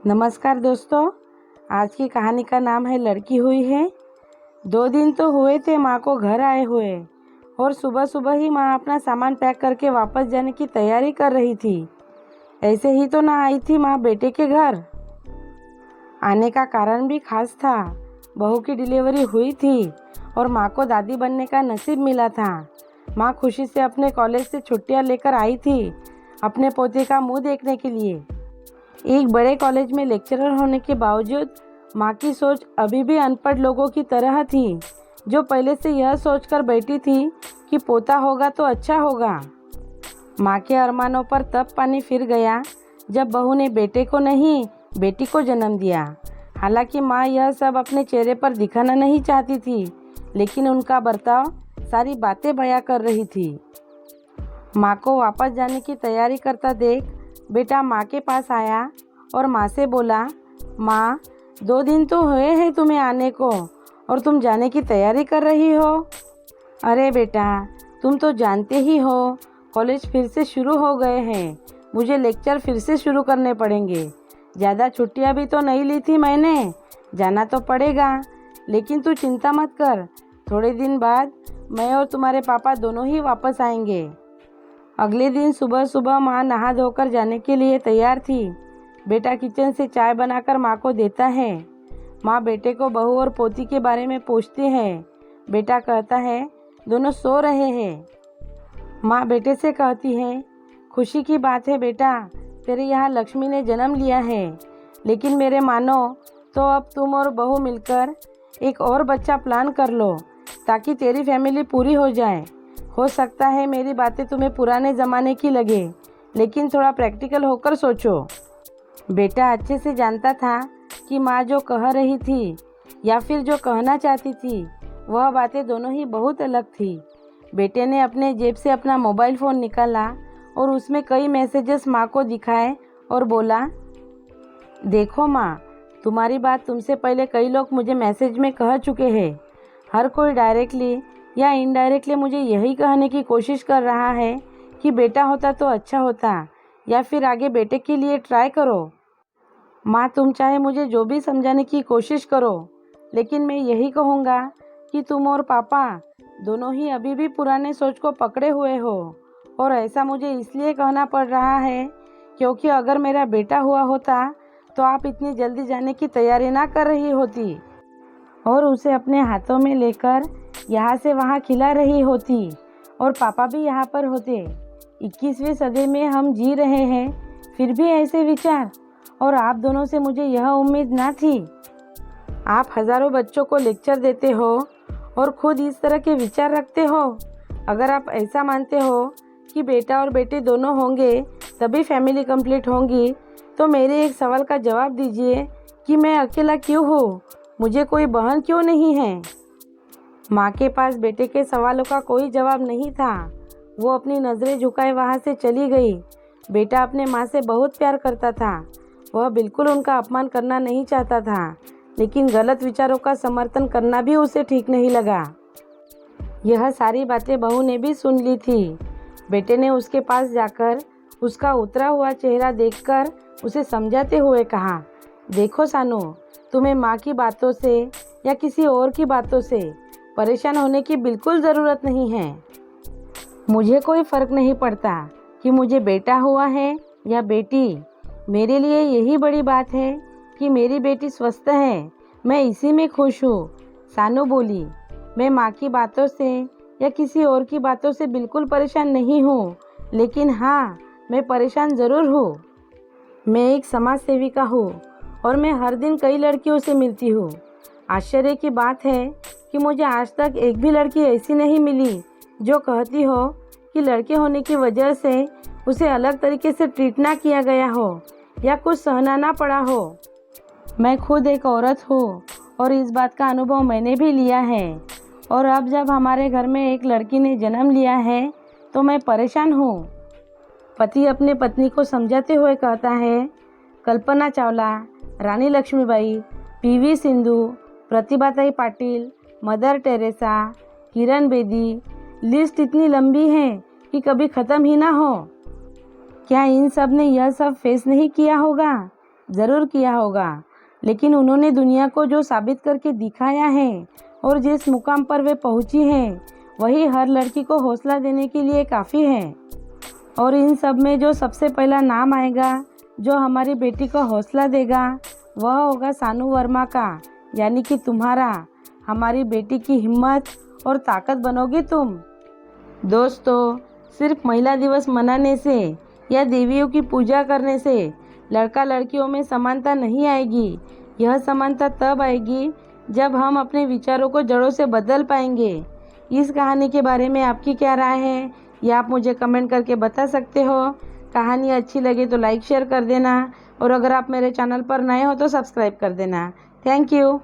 नमस्कार दोस्तों। आज की कहानी का नाम है लड़की हुई है। 2 दिन तो हुए थे माँ को घर आए हुए और सुबह सुबह ही माँ अपना सामान पैक करके वापस जाने की तैयारी कर रही थी। ऐसे ही तो ना आई थी माँ बेटे के घर। आने का कारण भी खास था। बहू की डिलीवरी हुई थी और माँ को दादी बनने का नसीब मिला था। माँ खुशी से अपने कॉलेज से छुट्टियाँ लेकर आई थी अपने पोते का मुंह देखने के लिए। एक बड़े कॉलेज में लेक्चरर होने के बावजूद माँ की सोच अभी भी अनपढ़ लोगों की तरह थी, जो पहले से यह सोचकर बैठी थी कि पोता होगा तो अच्छा होगा। माँ के अरमानों पर तब पानी फिर गया जब बहू ने बेटे को नहीं बेटी को जन्म दिया। हालांकि माँ यह सब अपने चेहरे पर दिखाना नहीं चाहती थी, लेकिन उनका बर्ताव सारी बातें बयां कर रही थी। माँ को वापस जाने की तैयारी करता देख बेटा माँ के पास आया और माँ से बोला, माँ 2 दिन तो हुए हैं तुम्हें आने को और तुम जाने की तैयारी कर रही हो। अरे बेटा, तुम तो जानते ही हो कॉलेज फिर से शुरू हो गए हैं। मुझे लेक्चर फिर से शुरू करने पड़ेंगे। ज़्यादा छुट्टियाँ भी तो नहीं ली थी मैंने, जाना तो पड़ेगा। लेकिन तू चिंता मत कर, थोड़े दिन बाद मैं और तुम्हारे पापा दोनों ही वापस आएंगे। अगले दिन सुबह सुबह माँ नहा धोकर जाने के लिए तैयार थी। बेटा किचन से चाय बनाकर माँ को देता है। माँ बेटे को बहू और पोती के बारे में पूछती है। बेटा कहता है दोनों सो रहे हैं। माँ बेटे से कहती है, खुशी की बात है बेटा, तेरे यहाँ लक्ष्मी ने जन्म लिया है। लेकिन मेरे मानो तो अब तुम और बहू मिलकर एक और बच्चा प्लान कर लो ताकि तेरी फैमिली पूरी हो जाए। हो सकता है मेरी बातें तुम्हें पुराने ज़माने की लगे, लेकिन थोड़ा प्रैक्टिकल होकर सोचो। बेटा अच्छे से जानता था कि माँ जो कह रही थी या फिर जो कहना चाहती थी वह बातें दोनों ही बहुत अलग थी। बेटे ने अपने जेब से अपना मोबाइल फ़ोन निकाला और उसमें कई मैसेजेस माँ को दिखाए और बोला, देखो माँ, तुम्हारी बात तुमसे पहले कई लोग मुझे मैसेज में कह चुके हैं। हर कोई डायरेक्टली या इनडायरेक्टली मुझे यही कहने की कोशिश कर रहा है कि बेटा होता तो अच्छा होता, या फिर आगे बेटे के लिए ट्राई करो। माँ तुम चाहे मुझे जो भी समझाने की कोशिश करो, लेकिन मैं यही कहूँगा कि तुम और पापा दोनों ही अभी भी पुराने सोच को पकड़े हुए हो। और ऐसा मुझे इसलिए कहना पड़ रहा है क्योंकि अगर मेरा बेटा हुआ होता तो आप इतनी जल्दी जाने की तैयारी ना कर रही होती और उसे अपने हाथों में लेकर यहाँ से वहाँ खिला रही होती और पापा भी यहाँ पर होते। 21वीं सदी में हम जी रहे हैं, फिर भी ऐसे विचार, और आप दोनों से मुझे यह उम्मीद ना थी। आप हज़ारों बच्चों को लेक्चर देते हो और खुद इस तरह के विचार रखते हो। अगर आप ऐसा मानते हो कि बेटा और बेटी दोनों होंगे तभी फैमिली कंप्लीट होंगी, तो मेरे एक सवाल का जवाब दीजिए कि मैं अकेला क्यों हूँ, मुझे कोई बहन क्यों नहीं है। माँ के पास बेटे के सवालों का कोई जवाब नहीं था। वो अपनी नज़रें झुकाए वहाँ से चली गई। बेटा अपने माँ से बहुत प्यार करता था। वह बिल्कुल उनका अपमान करना नहीं चाहता था, लेकिन गलत विचारों का समर्थन करना भी उसे ठीक नहीं लगा। यह सारी बातें बहू ने भी सुन ली थी। बेटे ने उसके पास जाकर उसका उतरा हुआ चेहरा देखकर उसे समझाते हुए कहा, देखो सानू, तुम्हें माँ की बातों से या किसी और की बातों से परेशान होने की बिल्कुल ज़रूरत नहीं है। मुझे कोई फ़र्क नहीं पड़ता कि मुझे बेटा हुआ है या बेटी। मेरे लिए यही बड़ी बात है कि मेरी बेटी स्वस्थ है, मैं इसी में खुश हूँ। सानू बोली, मैं माँ की बातों से या किसी और की बातों से बिल्कुल परेशान नहीं हूँ, लेकिन हाँ, मैं परेशान ज़रूर हूँ। मैं एक समाज सेविका हूँ और मैं हर दिन कई लड़कियों से मिलती हूँ। आश्चर्य की बात है कि मुझे आज तक एक भी लड़की ऐसी नहीं मिली जो कहती हो कि लड़के होने की वजह से उसे अलग तरीके से ट्रीट ना किया गया हो या कुछ सहना ना पड़ा हो। मैं खुद एक औरत हूँ और इस बात का अनुभव मैंने भी लिया है। और अब जब हमारे घर में एक लड़की ने जन्म लिया है तो मैं परेशान हूँ। पति अपने पत्नी को समझाते हुए कहता है, कल्पना चावला, रानी Lakshmibai, PV Sindhu, Pratibhatai Patil, mother Teresa, Kiran Bedi, list इतनी लंबी है कि कभी ख़त्म ही ना हो। क्या इन सब ने यह सब फेस नहीं किया होगा? ज़रूर किया होगा, लेकिन उन्होंने दुनिया को जो साबित करके दिखाया है और जिस मुकाम पर वे पहुंची हैं, वही हर लड़की को हौसला देने के लिए काफ़ी है। और इन सब में जो सबसे पहला नाम आएगा, जो हमारी बेटी को हौसला देगा, वह होगा सानू वर्मा का, यानी कि तुम्हारा। हमारी बेटी की हिम्मत और ताकत बनोगी तुम। दोस्तों, सिर्फ महिला दिवस मनाने से या देवियों की पूजा करने से लड़का लड़कियों में समानता नहीं आएगी। यह समानता तब आएगी जब हम अपने विचारों को जड़ों से बदल पाएंगे। इस कहानी के बारे में आपकी क्या राय है, यह आप मुझे कमेंट करके बता सकते हो। कहानी अच्छी लगे तो लाइक शेयर कर देना, और अगर आप मेरे चैनल पर नए हो तो सब्सक्राइब कर देना। Thank you.